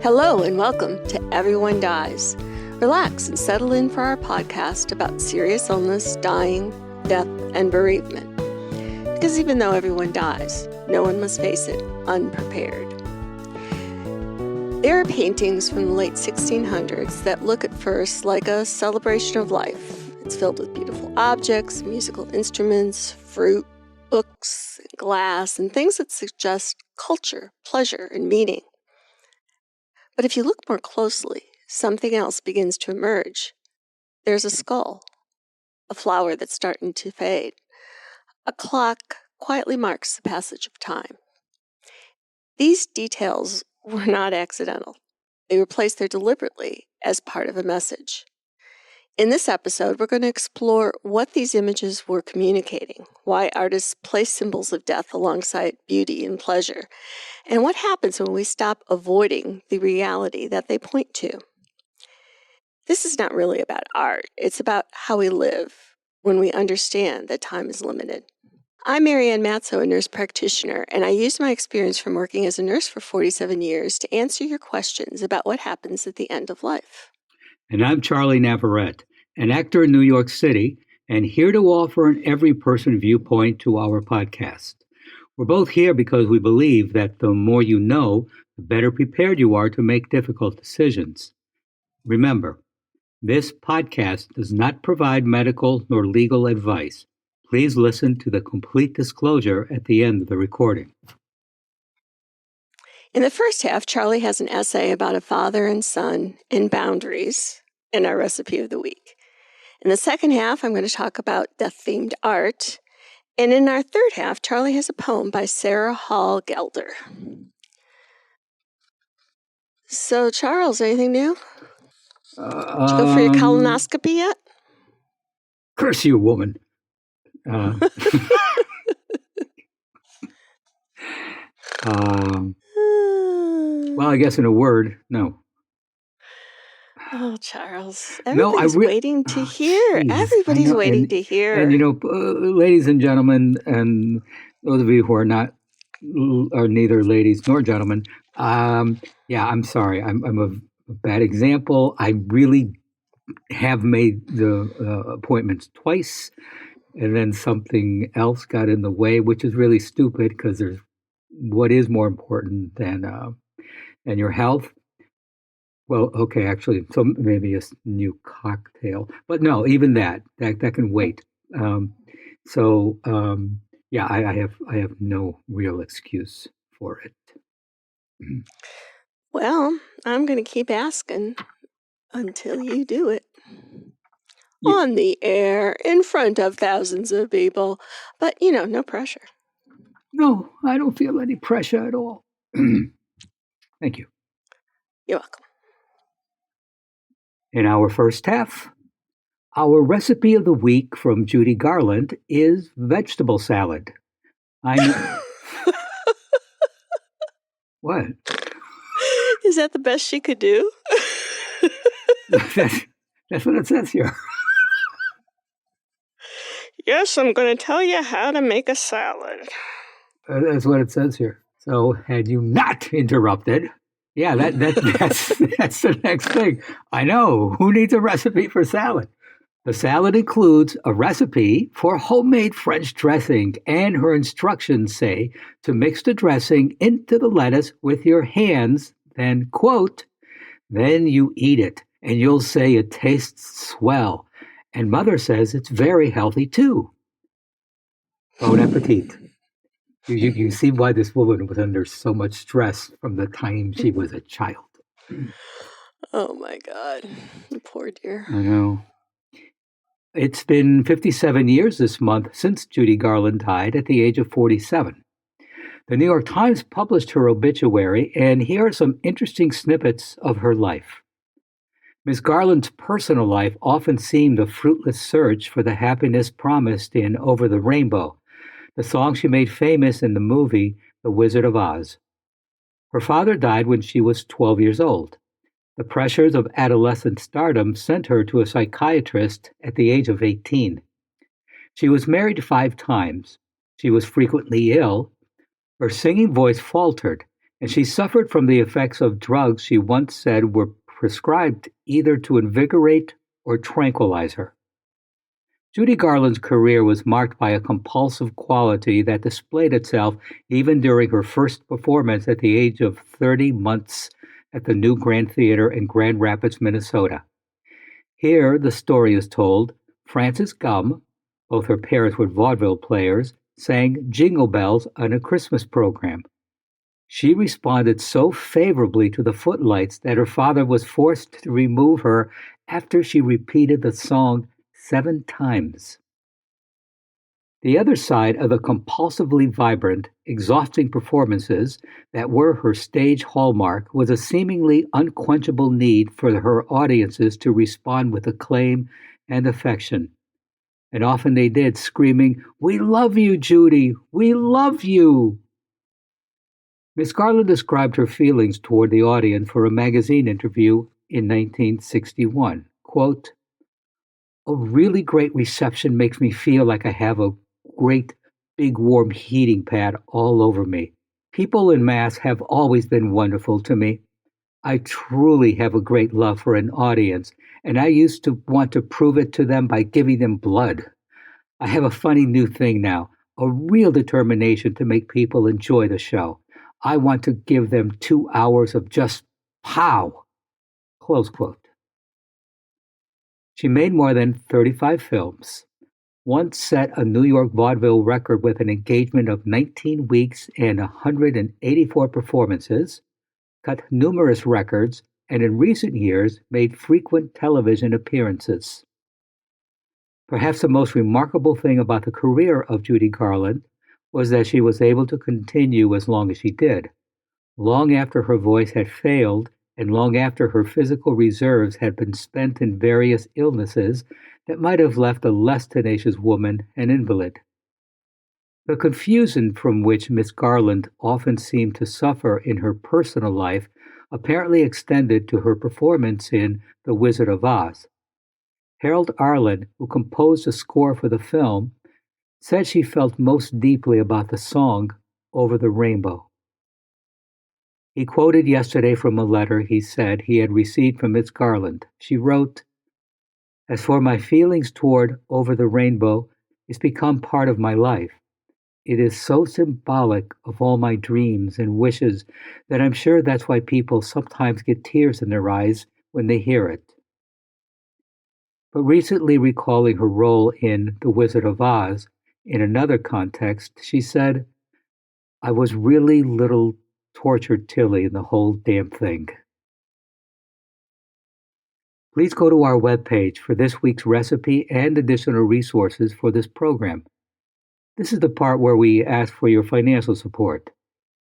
Hello and welcome to Everyone Dies. Relax and settle in for our podcast about serious illness, dying, death, and bereavement. Because even though everyone dies, no one must face it unprepared. There are paintings from the late 1600s that look at first like a celebration of life. It's filled with beautiful objects, musical instruments, fruit, books, and glass, and things that suggest culture, pleasure, and meaning. But if you look more closely, something else begins to emerge. There's a skull, a flower that's starting to fade. A clock quietly marks the passage of time. These details were not accidental. They were placed there deliberately as part of a message. In this episode, we're going to explore what these images were communicating, why artists place symbols of death alongside beauty and pleasure, and what happens when we stop avoiding the reality that they point to. This is not really about art. It's about how we live when we understand that time is limited. I'm Marianne, a nurse practitioner, and I used my experience from working as a nurse for 47 years to answer your questions about what happens at the end of life. And I'm Charlie Navarrete, an actor in New York City, and here to offer an every-person viewpoint to our podcast. We're both here because we believe that the more you know, the better prepared you are to make difficult decisions. Remember, this podcast does not provide medical nor legal advice. Please listen to the complete disclosure at the end of the recording. In the first half, Charlie has an essay about a father and son and boundaries in our recipe of the week. In the second half, I'm going to talk about death-themed art. And in our third half, Charlie has a poem by Sarah Hall Gueldner. So, Charles, anything new? Did you go for your colonoscopy yet? Curse you, woman. Well, I guess in a word, no. Oh, Charles. Everybody's waiting to hear. Geez, Everybody's waiting to hear. And, ladies and gentlemen, and those of you who are neither ladies nor gentlemen, I'm sorry. I'm a bad example. I really have made the appointments twice, and then something else got in the way, which is really stupid because there's what is more important than your health. Well, okay, actually, so maybe a new cocktail, but no, even that can wait. I have no real excuse for it. Well, I'm going to keep asking until you do it. On the air, in front of thousands of people, but, no pressure. No, I don't feel any pressure at all. Thank you. You're welcome. In our first half, our recipe of the week from Judy Garland is vegetable salad. What? Is that the best she could do? That's what it says here. Yes, I'm going to tell you how to make a salad. That's what it says here. So, had you not interrupted, that's the next thing. I know. Who needs a recipe for salad? The salad includes a recipe for homemade French dressing, and her instructions say to mix the dressing into the lettuce with your hands, then, quote, then you eat it, and you'll say it tastes swell. And Mother says it's very healthy, too. Bon appetit. You see why this woman was under so much stress from the time she was a child. Oh, my God. Poor dear. I know. It's been 57 years this month since Judy Garland died at the age of 47. The New York Times published her obituary, and here are some interesting snippets of her life. Ms. Garland's personal life often seemed a fruitless search for the happiness promised in Over the Rainbow, the song she made famous in the movie The Wizard of Oz. Her father died when she was 12 years old. The pressures of adolescent stardom sent her to a psychiatrist at the age of 18. She was married 5 times. She was frequently ill. Her singing voice faltered, and she suffered from the effects of drugs she once said were prescribed either to invigorate or tranquilize her. Judy Garland's career was marked by a compulsive quality that displayed itself even during her first performance at the age of 30 months at the New Grand Theater in Grand Rapids, Minnesota. Here, the story is told, Frances Gumm, both her parents were vaudeville players, sang Jingle Bells on a Christmas program. She responded so favorably to the footlights that her father was forced to remove her after she repeated the song 7 times. The other side of the compulsively vibrant, exhausting performances that were her stage hallmark was a seemingly unquenchable need for her audiences to respond with acclaim and affection. And often they did, screaming, "We love you, Judy! We love you!" Miss Garland described her feelings toward the audience for a magazine interview in 1961. Quote, "A really great reception makes me feel like I have a great big warm heating pad all over me. People in mass have always been wonderful to me. I truly have a great love for an audience, and I used to want to prove it to them by giving them blood. I have a funny new thing now, a real determination to make people enjoy the show. I want to give them 2 hours of just pow." Close quote. She made more than 35 films, once set a New York vaudeville record with an engagement of 19 weeks and 184 performances, cut numerous records, and in recent years made frequent television appearances. Perhaps the most remarkable thing about the career of Judy Garland was that she was able to continue as long as she did, long after her voice had failed and long after her physical reserves had been spent in various illnesses that might have left a less tenacious woman an invalid. The confusion from which Miss Garland often seemed to suffer in her personal life apparently extended to her performance in The Wizard of Oz. Harold Arlen, who composed the score for the film, said she felt most deeply about the song Over the Rainbow. He quoted yesterday from a letter he said he had received from Miss Garland. She wrote, "As for my feelings toward Over the Rainbow, it's become part of my life. It is so symbolic of all my dreams and wishes that I'm sure that's why people sometimes get tears in their eyes when they hear it." But recently recalling her role in The Wizard of Oz, in another context, she said, "I was really little tortured Tilly in the whole damn thing." Please go to our webpage for this week's recipe and additional resources for this program. This is the part where we ask for your financial support.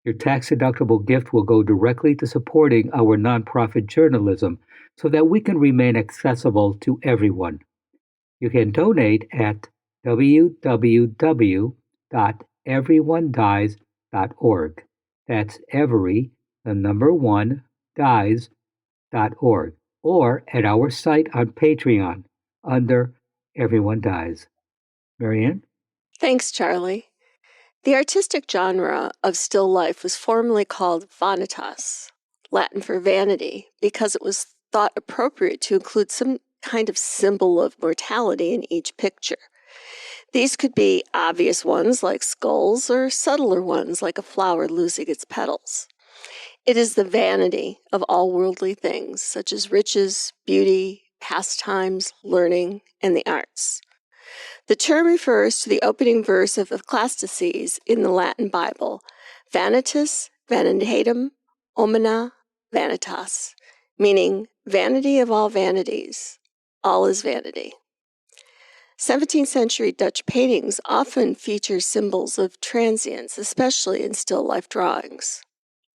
Your tax-deductible gift will go directly to supporting our nonprofit journalism so that we can remain accessible to everyone. You can donate at www.everyonedies.org. That's every, the number 1, dies.org. Or at our site on Patreon under Everyone Dies. Marianne? Thanks, Charlie. The artistic genre of still life was formerly called Vanitas, Latin for vanity, because it was thought appropriate to include some kind of symbol of mortality in each picture. These could be obvious ones like skulls or subtler ones like a flower losing its petals. It is the vanity of all worldly things, such as riches, beauty, pastimes, learning, and the arts. The term refers to the opening verse of Ecclesiastes in the Latin Bible, Vanitas, vanitatum, omnia, vanitas, meaning vanity of all vanities, all is vanity. 17th century Dutch paintings often feature symbols of transience, especially in still life drawings.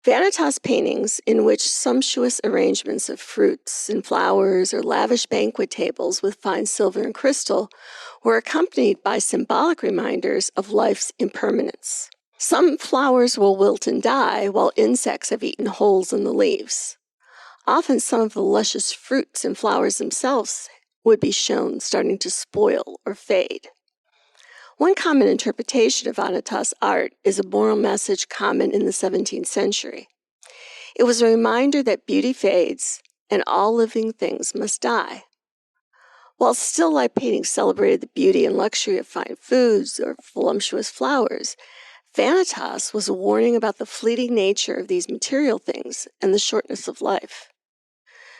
Vanitas paintings, in which sumptuous arrangements of fruits and flowers or lavish banquet tables with fine silver and crystal, were accompanied by symbolic reminders of life's impermanence. Some flowers will wilt and die, while insects have eaten holes in the leaves. Often some of the luscious fruits and flowers themselves would be shown starting to spoil or fade. One common interpretation of Vanitas art is a moral message common in the 17th century. It was a reminder that beauty fades and all living things must die. While still life paintings celebrated the beauty and luxury of fine foods or voluptuous flowers, Vanitas was a warning about the fleeting nature of these material things and the shortness of life.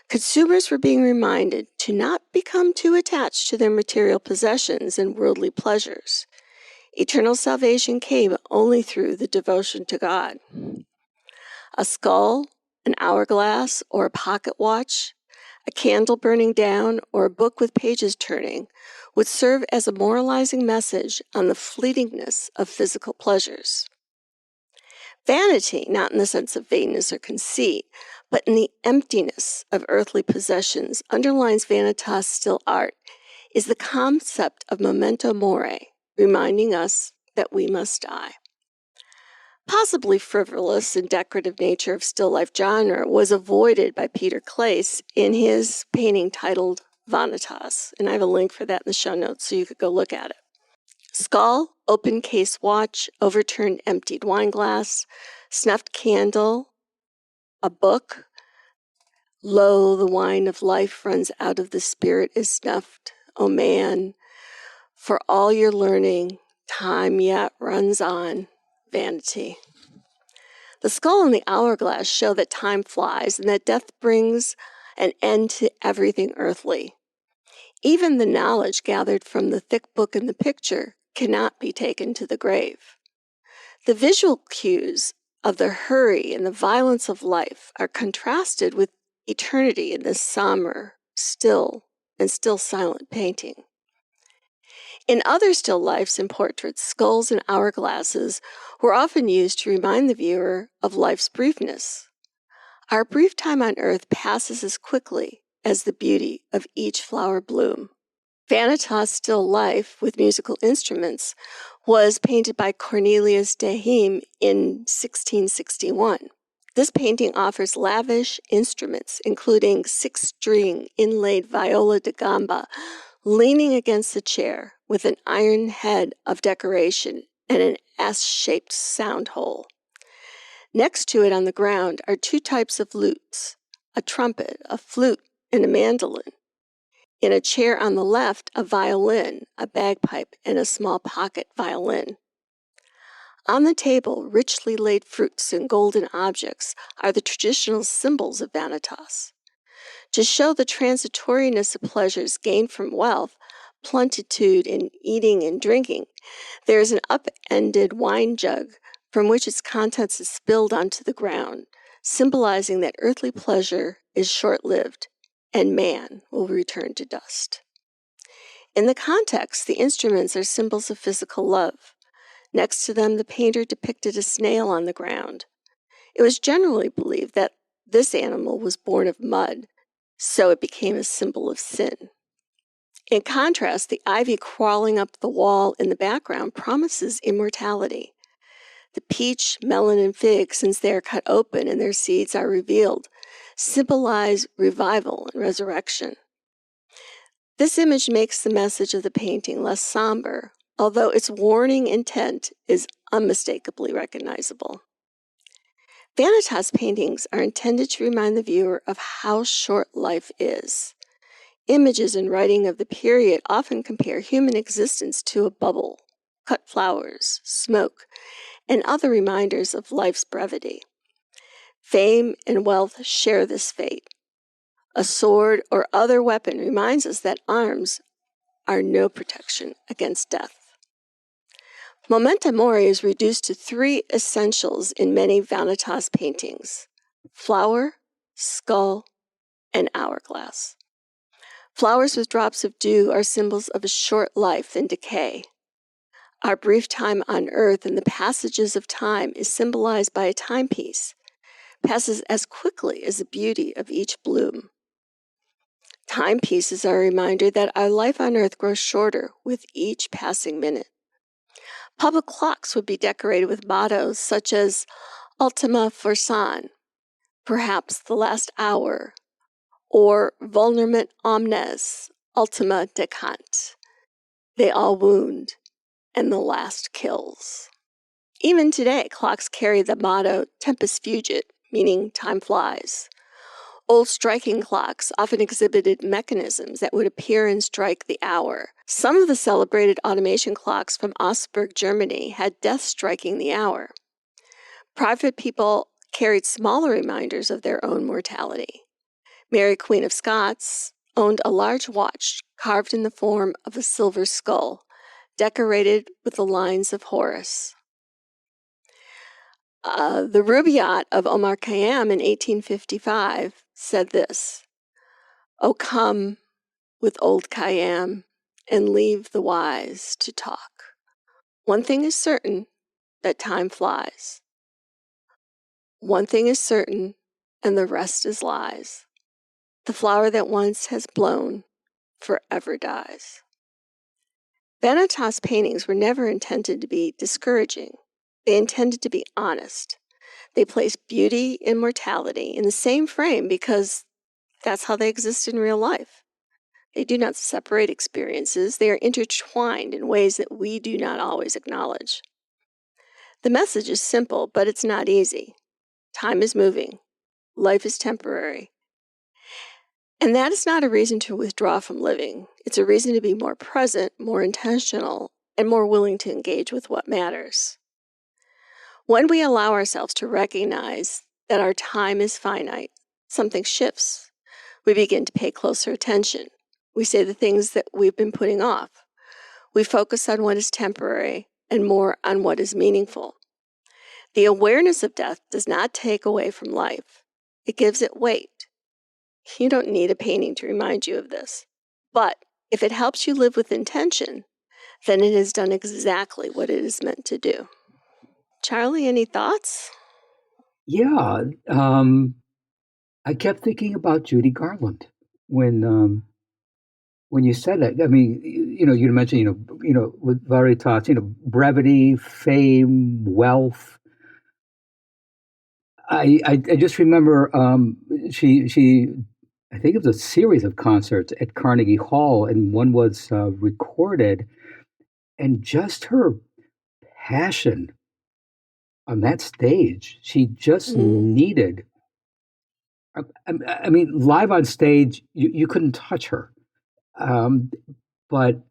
Consumers were being reminded to not become too attached to their material possessions and worldly pleasures. Eternal salvation came only through the devotion to God. A skull, an hourglass, or a pocket watch, a candle burning down, or a book with pages turning would serve as a moralizing message on the fleetingness of physical pleasures. Vanity, not in the sense of vainness or conceit, but in the emptiness of earthly possessions, underlines Vanitas' still art, is the concept of Memento Mori, reminding us that we must die. Possibly frivolous and decorative nature of still life genre was avoided by Peter Claes in his painting titled Vanitas, and I have a link for that in the show notes so you could go look at it. Skull, open case watch, overturned emptied wine glass, snuffed candle, a book. Lo, the wine of life runs out of the spirit is snuffed. O man, for all your learning, time yet runs on. Vanity. The skull and the hourglass show that time flies and that death brings an end to everything earthly. Even the knowledge gathered from the thick book in the picture cannot be taken to the grave. The visual cues of the hurry and the violence of life are contrasted with eternity in this somber, still silent painting. In other still lifes and portraits, skulls and hourglasses were often used to remind the viewer of life's briefness. Our brief time on earth passes as quickly as the beauty of each flower bloom. Vanitas' still life with musical instruments was painted by Cornelius de Heem in 1661. This painting offers lavish instruments, including 6-string inlaid viola da gamba, leaning against the chair with an iron head of decoration and an S-shaped sound hole. Next to it on the ground are 2 types of lutes, a trumpet, a flute, and a mandolin. In a chair on the left, a violin, a bagpipe, and a small pocket violin. On the table, richly laid fruits and golden objects are the traditional symbols of Vanitas. To show the transitoriness of pleasures gained from wealth, plenitude in eating and drinking, there is an up-ended wine jug from which its contents is spilled onto the ground, symbolizing that earthly pleasure is short-lived and man will return to dust. In the context, the instruments are symbols of physical love. Next to them, the painter depicted a snail on the ground. It was generally believed that this animal was born of mud, so it became a symbol of sin. In contrast, the ivy crawling up the wall in the background promises immortality. The peach, melon, and fig, since they are cut open and their seeds are revealed, symbolize revival and resurrection. This image makes the message of the painting less somber, although its warning intent is unmistakably recognizable. Vanitas paintings are intended to remind the viewer of how short life is. Images and writing of the period often compare human existence to a bubble, cut flowers, smoke, and other reminders of life's brevity. Fame and wealth share this fate. A sword or other weapon reminds us that arms are no protection against death. Memento Mori is reduced to 3 essentials in many Vanitas paintings: flower, skull, and hourglass. Flowers with drops of dew are symbols of a short life and decay. Our brief time on earth and the passages of time is symbolized by a timepiece, passes as quickly as the beauty of each bloom. Timepieces are a reminder that our life on earth grows shorter with each passing minute. Public clocks would be decorated with mottos such as Ultima Forsan, perhaps the last hour, or Vulnerament Omnes, Ultima Decant. They all wound, and the last kills. Even today, clocks carry the motto Tempus Fugit, meaning time flies. Old striking clocks often exhibited mechanisms that would appear and strike the hour. Some of the celebrated automation clocks from Augsburg, Germany, had death striking the hour. Private people carried smaller reminders of their own mortality. Mary, Queen of Scots, owned a large watch carved in the form of a silver skull, decorated with the lines of Horus. The Rubaiyat of Omar Khayyam in 1855 said this, "O come with old Khayyam and leave the wise to talk. One thing is certain, that time flies. One thing is certain, and the rest is lies. The flower that once has blown forever dies." Vanitas paintings were never intended to be discouraging. They intended to be honest. They placed beauty and mortality in the same frame because that's how they exist in real life. They do not separate experiences. They are intertwined in ways that we do not always acknowledge. The message is simple, but it's not easy. Time is moving. Life is temporary. And that is not a reason to withdraw from living. It's a reason to be more present, more intentional, and more willing to engage with what matters. When we allow ourselves to recognize that our time is finite, something shifts. We begin to pay closer attention. We say the things that we've been putting off. We focus on what is temporary and more on what is meaningful. The awareness of death does not take away from life. It gives it weight. You don't need a painting to remind you of this. But if it helps you live with intention, then it has done exactly what it is meant to do. Charlie, any thoughts? Yeah, I kept thinking about Judy Garland when you said that. I mean, you mentioned, with Vanitas, brevity, fame, wealth. I just remember she I think it was a series of concerts at Carnegie Hall, and one was recorded, and just her passion on that stage, she just needed. I mean, live on stage, you couldn't touch her, but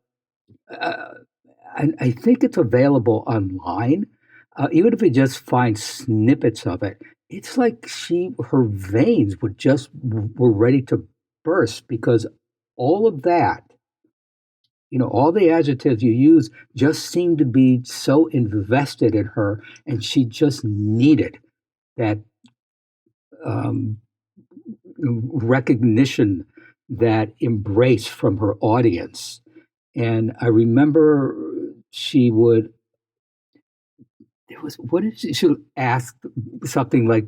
I think it's available online. Even if you just find snippets of it, it's like her veins were ready to burst, because all of that, all the adjectives you use just seemed to be so invested in her, and she just needed that recognition, that embrace from her audience. And I remember what did she would ask something like,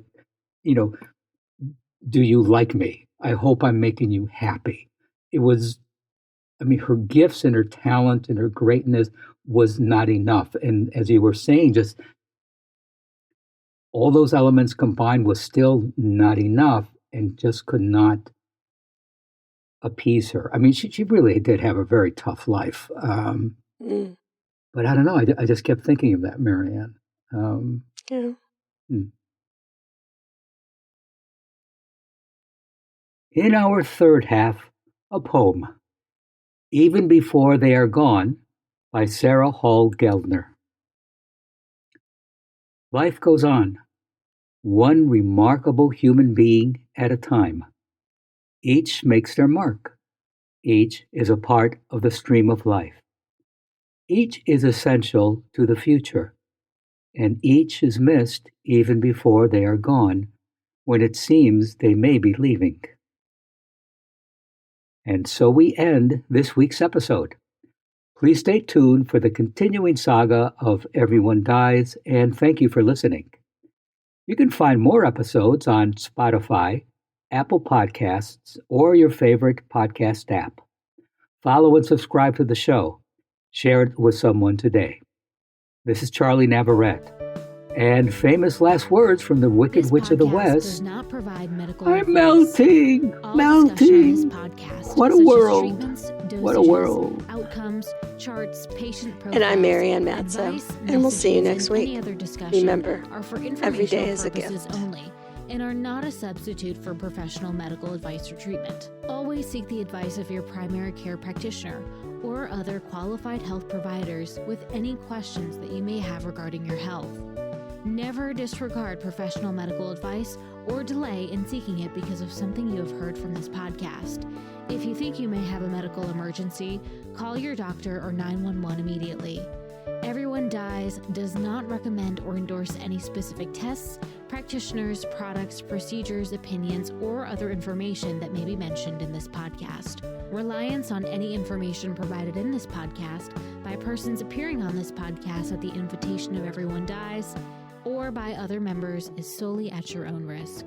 do you like me? I hope I'm making you happy. It was, her gifts and her talent and her greatness was not enough. And as you were saying, just all those elements combined was still not enough, and just could not appease her. I mean, she really did have a very tough life. But I don't know. I just kept thinking of that, Marianne. Yeah. In our third half, a poem, Even Before They Are Gone, by Sarah Hall Gueldner. Life goes on, one remarkable human being at a time. Each makes their mark. Each is a part of the stream of life. Each is essential to the future, and each is missed even before they are gone, when it seems they may be leaving. And so we end this week's episode. Please stay tuned for the continuing saga of Everyone Dies, and thank you for listening. You can find more episodes on Spotify, Apple Podcasts, or your favorite podcast app. Follow and subscribe to the show. Share it with someone today. This is Charlie Navarrete. And famous last words from the Wicked Witch of the West. Does not provide medical I'm advice. melting. All Melting. discussion in this podcast, What a such as world. treatments, What a dosages, world. Outcomes, charts, patient profiles, And I'm Marianne Matzo, advice, and we'll see you messages, next and any week. other discussion Remember, are for every day informational is a purposes gift. only and are not a substitute for professional medical advice or treatment. Always seek the advice of your primary care practitioner or other qualified health providers with any questions that you may have regarding your health. Never disregard professional medical advice or delay in seeking it because of something you have heard from this podcast. If you think you may have a medical emergency, call your doctor or 911 immediately. Everyone Dies does not recommend or endorse any specific tests, practitioners, products, procedures, opinions, or other information that may be mentioned in this podcast. Reliance on any information provided in this podcast by persons appearing on this podcast at the invitation of Everyone Dies or by other members is solely at your own risk.